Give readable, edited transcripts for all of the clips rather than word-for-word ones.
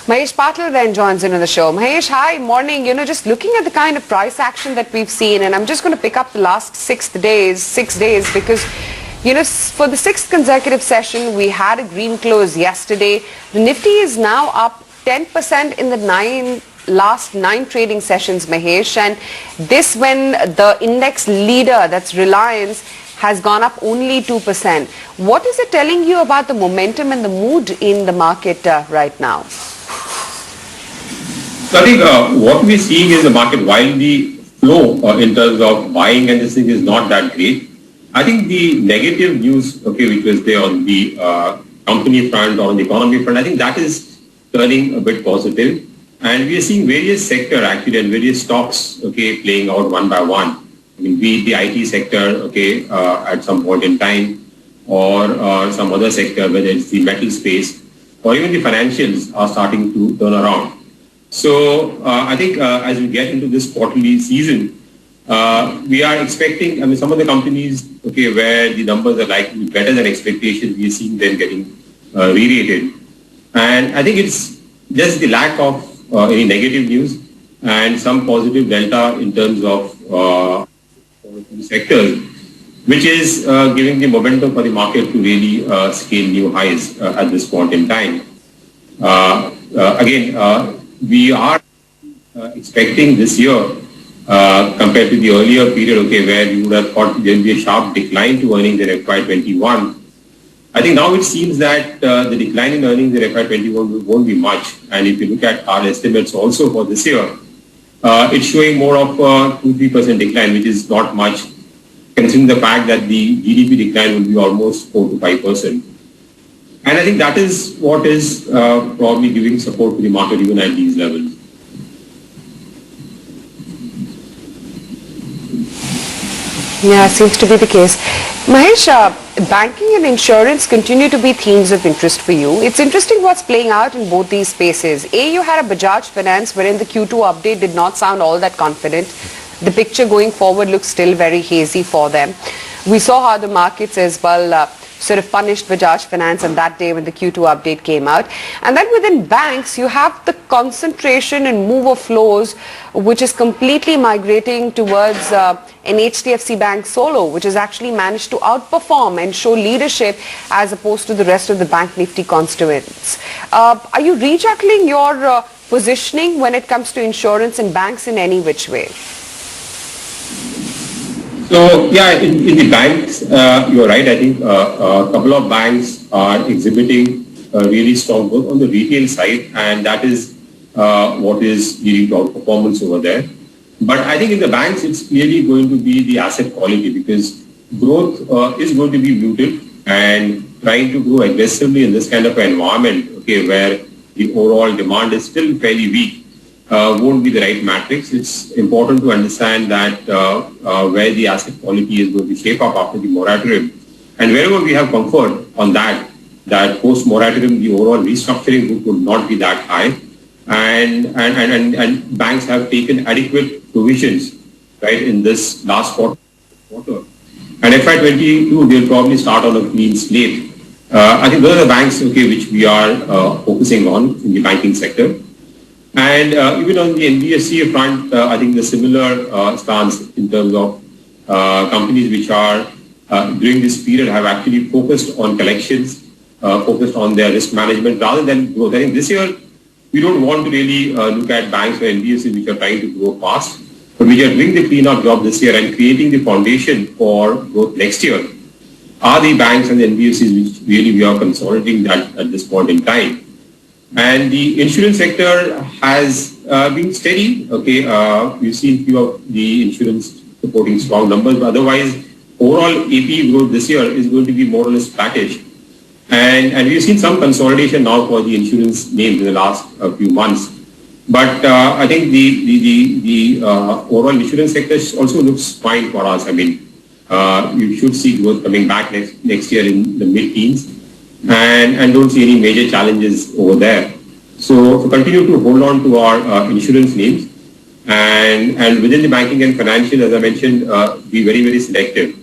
Mahesh Patil then joins in on the show. Mahesh, hi, morning. Just looking at the kind of price action that we've seen, and I'm just going to pick up the last 6 days, because, for the sixth consecutive session, we had a green close yesterday. The Nifty is now up 10% in the last nine trading sessions, Mahesh, and this when the index leader, that's Reliance, has gone up only 2%. What is it telling you about the momentum and the mood in the market right now? So I think what we're seeing is the market, while the flow in terms of buying and this thing is not that great, I think the negative news, which was there on the company front or on the economy front, I think that is turning a bit positive. And we are seeing various sectors actually and various stocks, playing out one by one. I mean, be it the IT sector, at some point in time, or some other sector, whether it's the metal space, or even the financials are starting to turn around. So I think as we get into this quarterly season, we are expecting, some of the companies, where the numbers are likely better than expectations, we are seeing them getting re-rated. And I think it's just the lack of any negative news and some positive delta in terms of sectors, which is giving the momentum for the market to really scale new highs at this point in time. We are expecting this year, compared to the earlier period, where we would have thought there will be a sharp decline to earnings in FY21. I think now it seems that the decline in earnings in FY21 won't be much. And if you look at our estimates also for this year, it's showing more of a 2-3% decline, which is not much, considering the fact that the GDP decline will be almost 4 to 5%. And I think that is what is probably giving support to the market even at these levels. Yeah, seems to be the case. Mahesh, banking and insurance continue to be themes of interest for you. It's interesting what's playing out in both these spaces. You had a Bajaj Finance wherein the Q2 update did not sound all that confident. The picture going forward looks still very hazy for them. We saw how the markets as well sort of punished Bajaj Finance on that day when the Q2 update came out. And then within banks, you have the concentration and move of flows, which is completely migrating towards an HDFC Bank solo, which has actually managed to outperform and show leadership as opposed to the rest of the Bank Nifty constituents. Are you rejuggling your positioning when it comes to insurance and banks in any which way? So, in the banks, you're right. I think a couple of banks are exhibiting really strong growth on the retail side, and that is what is leading to outperformance over there. But I think in the banks, it's clearly going to be the asset quality, because growth is going to be muted, and trying to grow aggressively in this kind of an environment, where the overall demand is still fairly weak, won't be the right matrix. It's important to understand that where the asset quality is going to shape up after the moratorium. And wherever we have comfort on that post-moratorium, the overall restructuring book would not be that high. And banks have taken adequate provisions, right, in this last quarter. And FY22, they'll probably start on a clean slate. I think those are the banks, which we are focusing on in the banking sector. And even on the NBFC front, I think the similar stance in terms of companies which are during this period have actually focused on collections, focused on their risk management rather than growth. I think this year we don't want to really look at banks or NBFCs which are trying to grow fast, but which are doing the cleanup job this year and creating the foundation for growth next year are the banks and the NBFCs which really we are consolidating that at this point in time. And the insurance sector has been steady. We've seen few of the insurance reporting strong numbers, but otherwise overall APE growth this year is going to be more or less flattish. And we've seen some consolidation now for the insurance names in the last few months. But I think the overall insurance sector also looks fine for us. I mean, you should see growth coming back next year in the mid-teens. And don't see any major challenges over there. So continue to hold on to our insurance names, and within the banking and financial, as I mentioned, be very, very selective.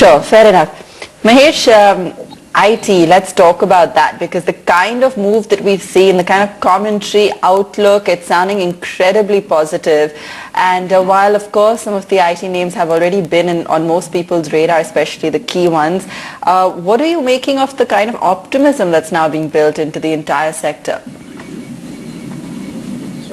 Sure, fair enough. Mahesh, IT, let's talk about that, because the kind of move that we've seen, the kind of commentary, outlook, it's sounding incredibly positive. And while, of course, some of the IT names have already been on most people's radar, especially the key ones, what are you making of the kind of optimism that's now being built into the entire sector?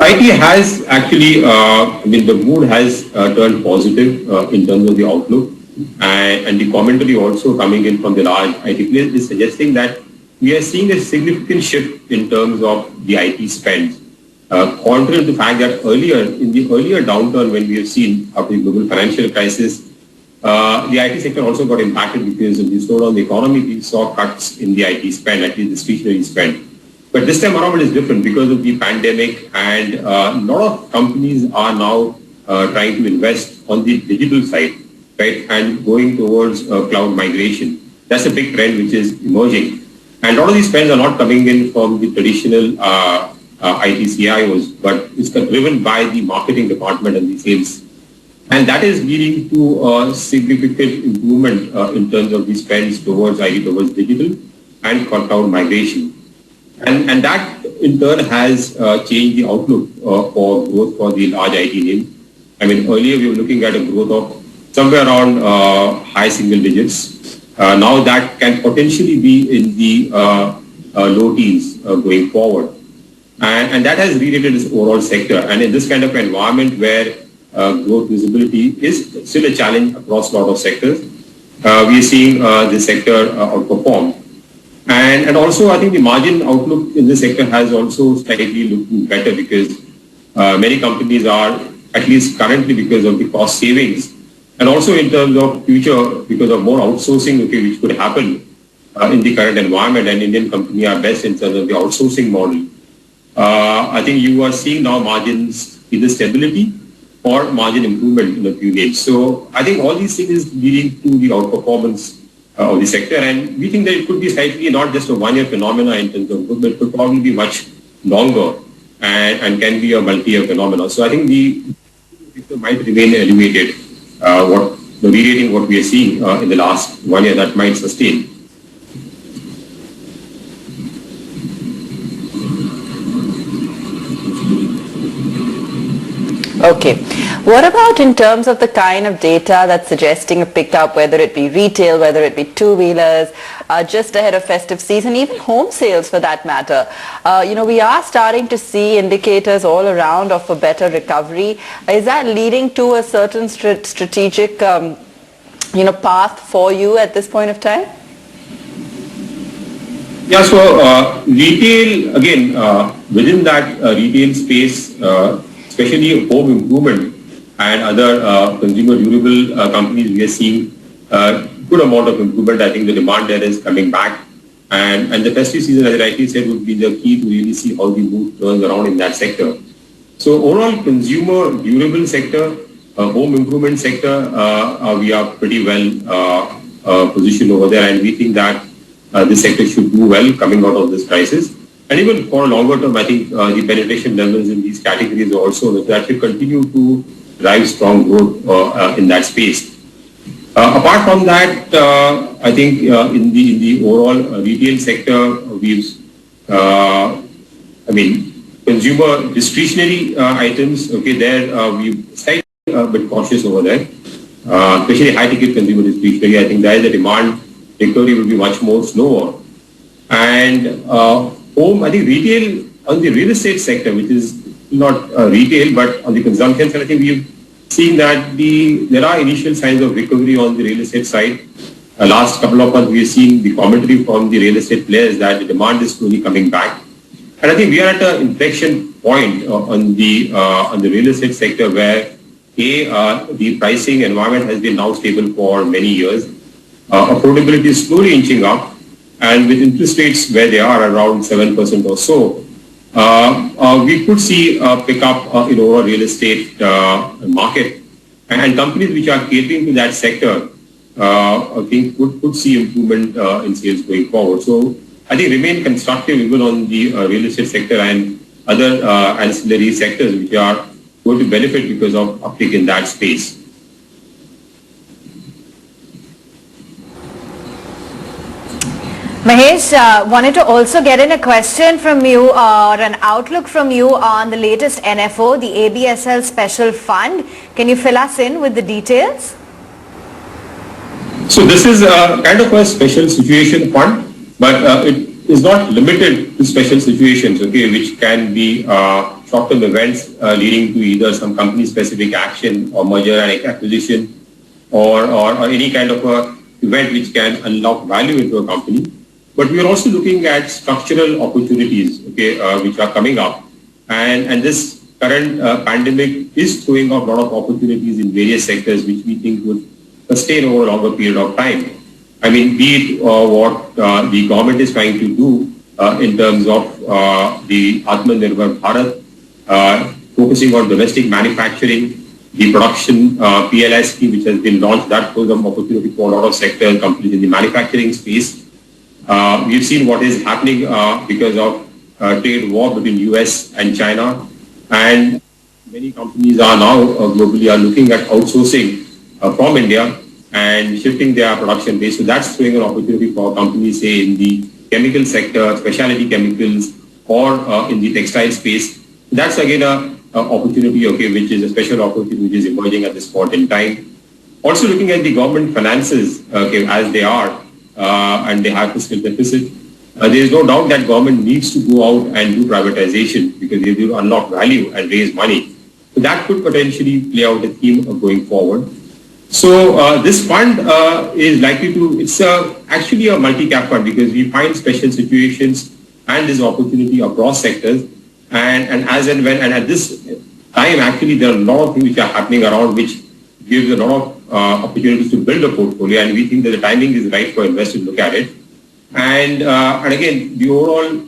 IT has actually, the mood has turned positive in terms of the outlook. And the commentary also coming in from the large IT players is suggesting that we are seeing a significant shift in terms of the IT spend. Contrary to the fact that in the earlier downturn when we have seen after the global financial crisis, the IT sector also got impacted because of the slowdown in the economy. We saw cuts in the IT spend, at least discretionary spend. But this time around it is different because of the pandemic, and a lot of companies are now trying to invest on the digital side, right, and going towards cloud migration. That's a big trend which is emerging. And a lot of these spends are not coming in from the traditional IT CIOs, but it's driven by the marketing department and the sales. And that is leading to a significant improvement in terms of the spends towards IT, towards digital and cloud migration. And that in turn has changed the outlook for growth for the large IT names. Earlier we were looking at a growth of somewhere around high single digits. Now that can potentially be in the low teens going forward. And that has related this overall sector. And in this kind of environment where growth visibility is still a challenge across a lot of sectors, we are seeing the sector outperform. And also I think the margin outlook in this sector has also slightly looked better because many companies are, at least currently because of the cost savings, and also in terms of future, because of more outsourcing, which could happen in the current environment, and Indian companies are best in terms of the outsourcing model. I think you are seeing now margins either stability or margin improvement in a few days. So I think all these things is leading to the outperformance of the sector, and we think that it could be slightly not just a one-year phenomena in terms of growth, but it could probably be much longer and can be a multi-year phenomenon. So I think the sector might remain elevated. The re-rating what we are seeing in the last 1 year, that might sustain. Okay. What about in terms of the kind of data that's suggesting a pickup, whether it be retail, whether it be two-wheelers, just ahead of festive season, even home sales for that matter? We are starting to see indicators all around of a better recovery. Is that leading to a certain strategic, path for you at this point of time? Yeah, so retail, again, within that retail space, especially home improvement and other consumer durable companies, we are seeing good amount of improvement. I think the demand there is coming back. And the festive season, as I rightly said, would be the key to really see how the mood turns around in that sector. So overall, consumer durable sector, home improvement sector, we are pretty well positioned over there. And we think that this sector should do well coming out of this crisis. And even for a longer term, I think the penetration levels in these categories also that should continue to drive strong growth in that space. Apart from that, I think in the overall retail sector, consumer discretionary items, there we're slightly a bit cautious over there, especially high-ticket consumer discretionary. I think there the demand recovery will be much more slower. And home, I think retail on the real estate sector, which is not retail, but on the consumption side, I think we've seen that there are initial signs of recovery on the real estate side. Last couple of months, we have seen the commentary from the real estate players that the demand is slowly coming back. And I think we are at an inflection point on the real estate sector where the pricing environment has been now stable for many years. Affordability is slowly inching up, and with interest rates where they are around 7% or so, we could see a pickup in overall real estate market, and companies which are catering to that sector, I think could see improvement in sales going forward. So I think remain constructive even on the real estate sector and other ancillary sectors which are going to benefit because of uptick in that space. Mahesh, wanted to also get in a question from you or an outlook from you on the latest NFO, the ABSL Special Fund. Can you fill us in with the details? So this is kind of a special situation fund, but it is not limited to special situations, okay, which can be short-term events leading to either some company-specific action or merger and acquisition or any kind of a event which can unlock value into a company. But we are also looking at structural opportunities, okay, which are coming up. And this current pandemic is throwing up a lot of opportunities in various sectors which we think would sustain over a longer period of time. I mean, be it what the government is trying to do in terms of the Atmanirbhar Bharat, focusing on domestic manufacturing, the production PLI scheme which has been launched, that throws up opportunity for a lot of sectors, companies in the manufacturing space. We've seen what is happening because of trade war between US and China, and many companies are now globally are looking at outsourcing from India and shifting their production base. So that's throwing an opportunity for companies, say, in the chemical sector, specialty chemicals, or in the textile space. That's again a opportunity, okay, which is a special opportunity which is emerging at this point in time. Also looking at the government finances, okay, as they are, and they have fiscal deficit. There is no doubt that government needs to go out and do privatization because they will unlock value and raise money. So that could potentially play out a theme of going forward. So this fund is likely to, it's actually a multi-cap fund because we find special situations and this opportunity across sectors. And as and when, and at this time, actually, there are a lot of things which are happening around which gives a lot of opportunities to build a portfolio. And we think that the timing is right for investors to look at it. And again, the overall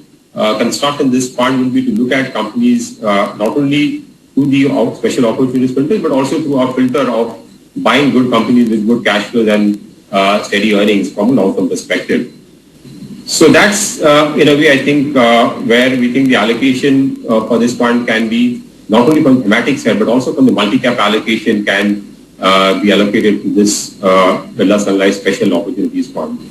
construct in this fund will be to look at companies not only through the special opportunities filter, but also through our filter of buying good companies with good cash flows and steady earnings from a long-term perspective. So that's, in a way, I think, where we think the allocation for this fund can be not only from the thematic side, but also from the multi-cap allocation can be allocated to this Birla Sun Life Special Opportunities Fund.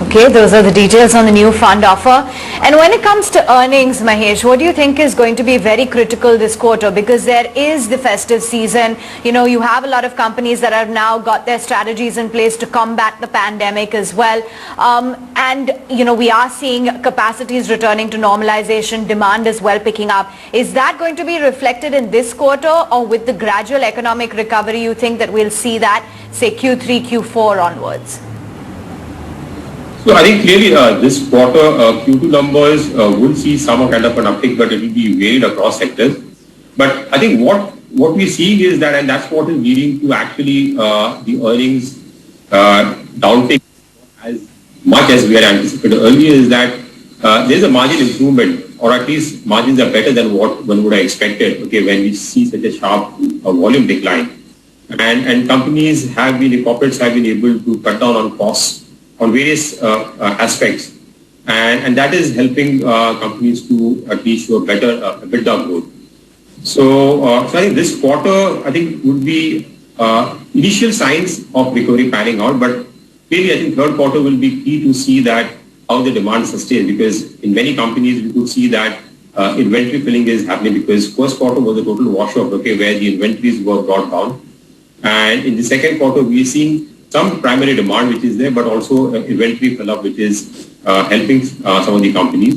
Okay, those are the details on the new fund offer. And when it comes to earnings, Mahesh, what do you think is going to be very critical this quarter? Because there is the festive season. You know, you have a lot of companies that have now got their strategies in place to combat the pandemic as well. And, you know, we are seeing capacities returning to normalization, demand as well picking up. Is that going to be reflected in this quarter, or with the gradual economic recovery, you think that we'll see that, say, Q3, Q4 onwards? So I think clearly this quarter Q2 numbers will see some kind of an uptick, but it will be varied across sectors. But I think what we're seeing is that, and that's what is leading to actually the earnings downtick as much as we had anticipated earlier, is that there's a margin improvement, or at least margins are better than what one would have expected, okay, when we see such a sharp volume decline. And companies have been, corporates have been able to cut down on costs on various aspects, and that is helping companies to at least show a better EBITDA growth. So I think this quarter, I think, would be initial signs of recovery panning out, but clearly I think third quarter will be key to see that how the demand sustains, because in many companies we could see that inventory filling is happening, because first quarter was a total wash-off, okay, where the inventories were brought down, and in the second quarter we are seeing some primary demand which is there, but also inventory fill-up which is helping some of the companies.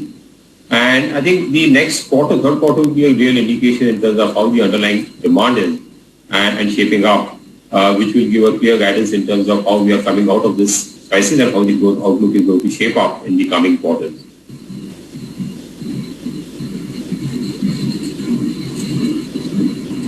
And I think the next quarter, third quarter, will be a real indication in terms of how the underlying demand is and shaping up, which will give a clear guidance in terms of how we are coming out of this crisis and how the growth outlook is going to shape up in the coming quarters.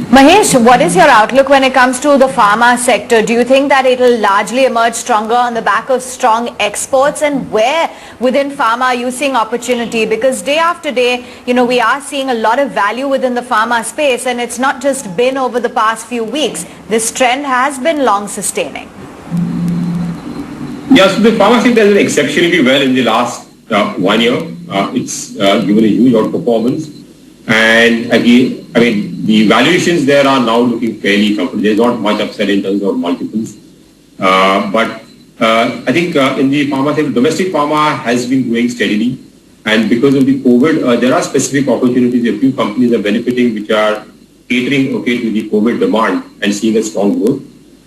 Mahesh, what is your outlook when it comes to the pharma sector? Do you think that it will largely emerge stronger on the back of strong exports? And where within pharma are you seeing opportunity? Because day after day, you know, we are seeing a lot of value within the pharma space, and it's not just been over the past few weeks. This trend has been long sustaining. Yes, the pharma sector has done exceptionally well in the last 1 year. It's given a huge outperformance. And again, I mean, the valuations there are now looking fairly comfortable. There's not much upside in terms of multiples. But I think in the pharma sector, domestic pharma has been growing steadily. And because of the COVID, there are specific opportunities. A few companies are benefiting which are catering to the COVID demand and seeing a strong growth.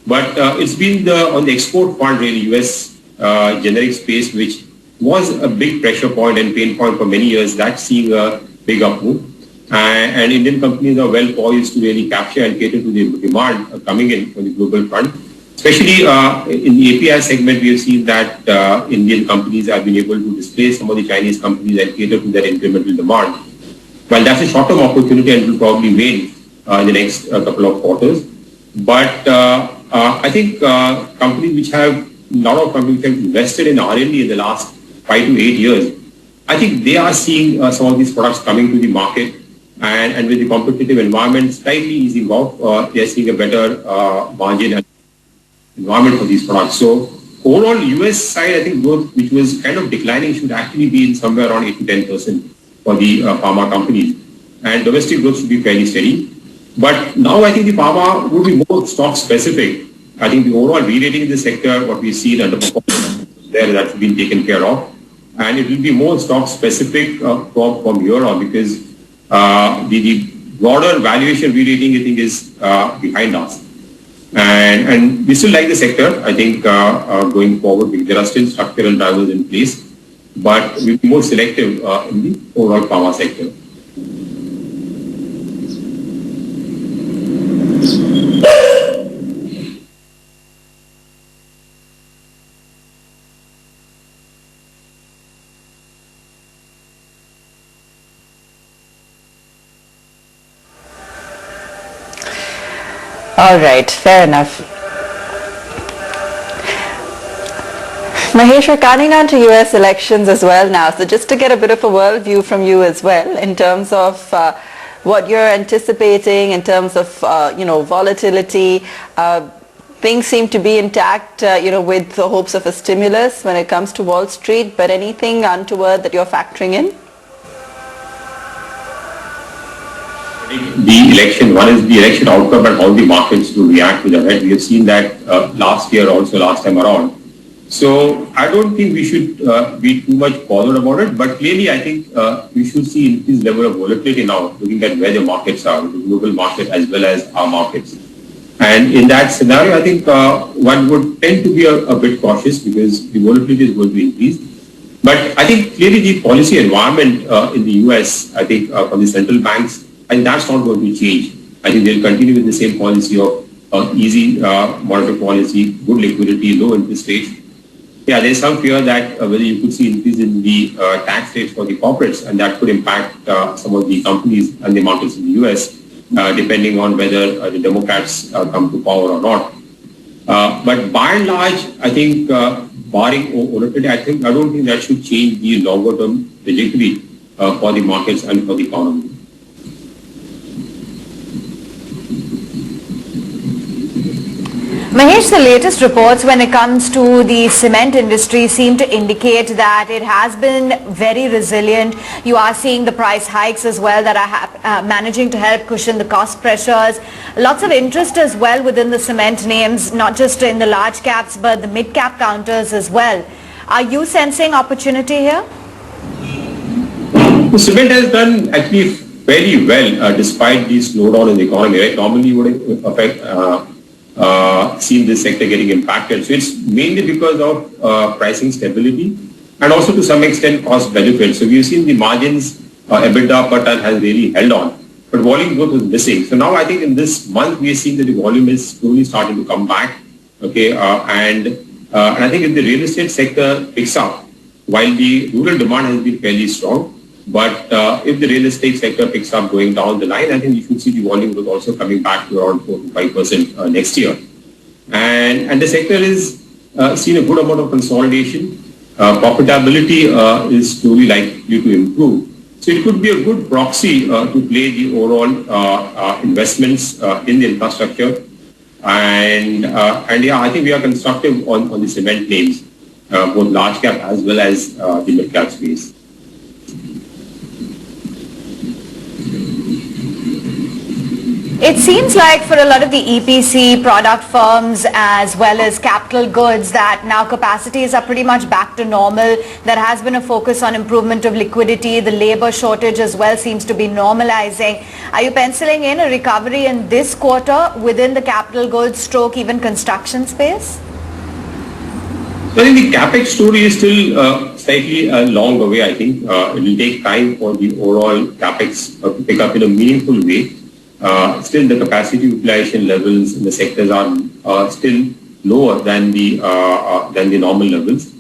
But it's been on the export front, really, US generic space, which was a big pressure point and pain point for many years. That's seeing a big up move. And Indian companies are well poised to really capture and cater to the demand coming in from the global front. Especially in the API segment, we have seen that Indian companies have been able to displace some of the Chinese companies and cater to their incremental demand. Well, that's a short-term opportunity and will probably wane in the next couple of quarters. But I think companies which have, a lot of companies which have invested in R&D in the last 5 to 8 years, I think they are seeing some of these products coming to the market. And with the competitive environment slightly easing off, they are seeing a better margin and environment for these products. So overall, US side, I think growth, which was kind of declining, should actually be in somewhere around 8 to 10% for the pharma companies. And domestic growth should be fairly steady. But now I think the pharma would be more stock specific. I think the overall re-rating in the sector, what we've seen underperformance there, that's been taken care of. And it will be more stock specific from here on, because the broader valuation re-rating, I think, is behind us. And we still like the sector, I think, going forward, because there are still structural drivers in place, but we'll be more selective in the overall pharma sector. All right, fair enough. Mahesh, we're coming on to US elections as well now. So just to get a bit of a world view from you as well in terms of what you're anticipating in terms of, volatility. Things seem to be intact, with the hopes of a stimulus when it comes to Wall Street, but anything untoward that you're factoring in? The election, one is the election outcome and how the markets will react to that. We have seen that last time around. So I don't think we should be too much bothered about it, but clearly I think we should see increased level of volatility now, looking at where the markets are, the global market as well as our markets. And in that scenario, I think one would tend to be a bit cautious because the volatility is going to increase. But I think clearly the policy environment in the US, I think from the central banks, and that's not going to change. I think they'll continue with the same policy of easy monetary policy, good liquidity, low interest rates. Yeah, there's some fear that whether you could see increase in the tax rates for the corporates, and that could impact some of the companies and the markets in the US, depending on whether the Democrats come to power or not. But by and large, I think barring volatility, I don't think that should change the longer term trajectory for the markets and for the economy. Mahesh, the latest reports when it comes to the cement industry seem to indicate that it has been very resilient. You are seeing the price hikes as well that are managing to help cushion the cost pressures. Lots of interest as well within the cement names, not just in the large caps but the mid cap counters as well. Are you sensing opportunity here? The cement has done actually very well despite the slowdown in the economy. Right? Normally would affect seen this sector getting impacted. So it's mainly because of pricing stability and also to some extent cost benefits. So we've seen the margins, EBITDA per ton has really held on, but volume growth was missing. So now I think in this month we are seeing that the volume is slowly starting to come back. Okay, and I think if the real estate sector picks up, while the rural demand has been fairly strong, but if the real estate sector picks up going down the line, I think you should see the volume growth also coming back to around 4 to 5% next year. And the sector is seen a good amount of consolidation. Profitability is slowly likely to improve. So it could be a good proxy to play the overall investments in the infrastructure. And yeah, I think we are constructive on the cement names, both large cap as well as the mid cap space. It seems like for a lot of the EPC product firms as well as capital goods that now capacities are pretty much back to normal. There has been a focus on improvement of liquidity. The labor shortage as well seems to be normalizing. Are you penciling in a recovery in this quarter within the capital goods stroke even construction space? So I think the capex story is still slightly a long way. I think it will take time for the overall capex to pick up in a meaningful way. Still, the capacity utilization levels in the sectors are still lower than the normal levels.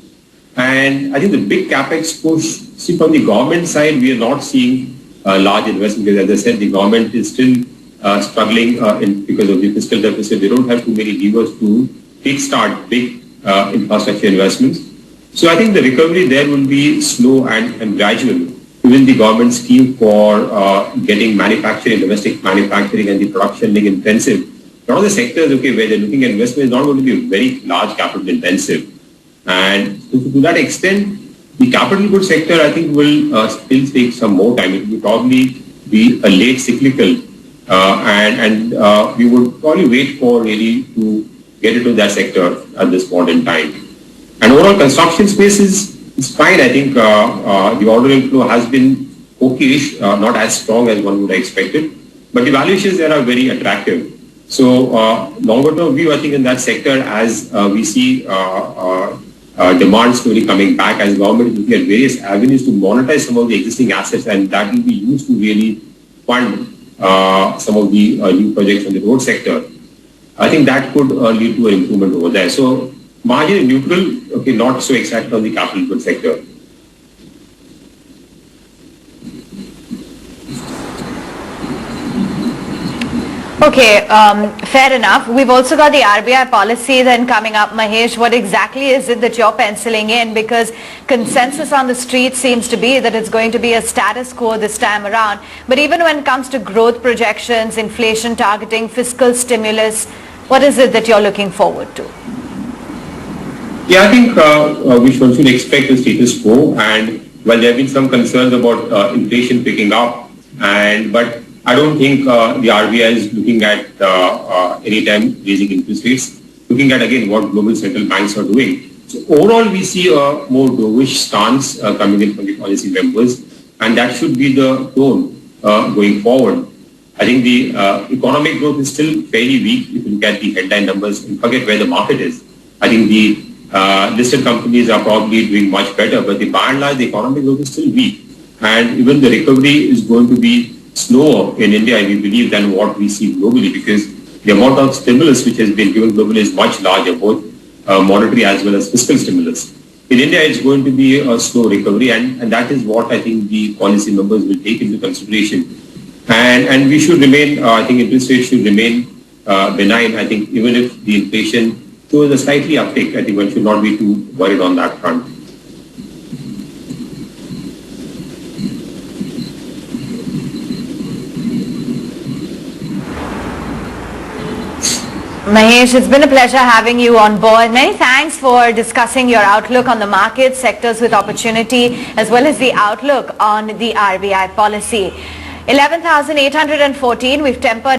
And I think the big capex push, see from the government side, we are not seeing large investment because, as I said, the government is still struggling because of the fiscal deficit. They don't have too many levers to kickstart big infrastructure investments. So I think the recovery there will be slow and gradual. Even the government scheme for getting manufacturing, domestic manufacturing and the production link intensive. A lot of the sectors, okay, where they're looking at investment is not going to be very large capital intensive. And to that extent, the capital goods sector, I think, will still take some more time. It will probably be a late cyclical and we would probably wait for really to get into that sector at this point in time. And overall construction space is fine. I think the order inflow has been okay-ish, not as strong as one would have expected, but the valuations there are very attractive. So longer term view, I think in that sector, as we see demand slowly coming back, as government is looking at various avenues to monetize some of the existing assets, and that will be used to really fund some of the new projects on the road sector. I think that could lead to an improvement over there. So margin neutral, okay, not so excited on the capital goods sector. Okay, fair enough. We've also got the RBI policy then coming up, Mahesh. What exactly is it that you're penciling in? Because consensus on the street seems to be that it's going to be a status quo this time around. But even when it comes to growth projections, inflation targeting, fiscal stimulus, what is it that you're looking forward to? Yeah, I think we should expect a status quo, and while there have been some concerns about inflation picking up, but I don't think the RBI is looking at any time raising interest rates, looking at again what global central banks are doing. So overall, we see a more dovish stance coming in from the policy members, and that should be the tone going forward. I think the economic growth is still fairly weak if you look at the headline numbers and forget where the market is. I think the listed companies are probably doing much better, but by and large, the economic growth is still weak. And even the recovery is going to be slower in India, we believe, than what we see globally, because the amount of stimulus which has been given globally is much larger, both monetary as well as fiscal stimulus. In India, it's going to be a slow recovery, and that is what I think the policy members will take into consideration. And we should remain, I think interest rates should remain benign. I think even if the inflation shows a slightly uptick, I think one should not be too worried on that front. Mahesh, it's been a pleasure having you on board. Many thanks for discussing your outlook on the market, sectors with opportunity, as well as the outlook on the RBI policy. 11,814, we've tempered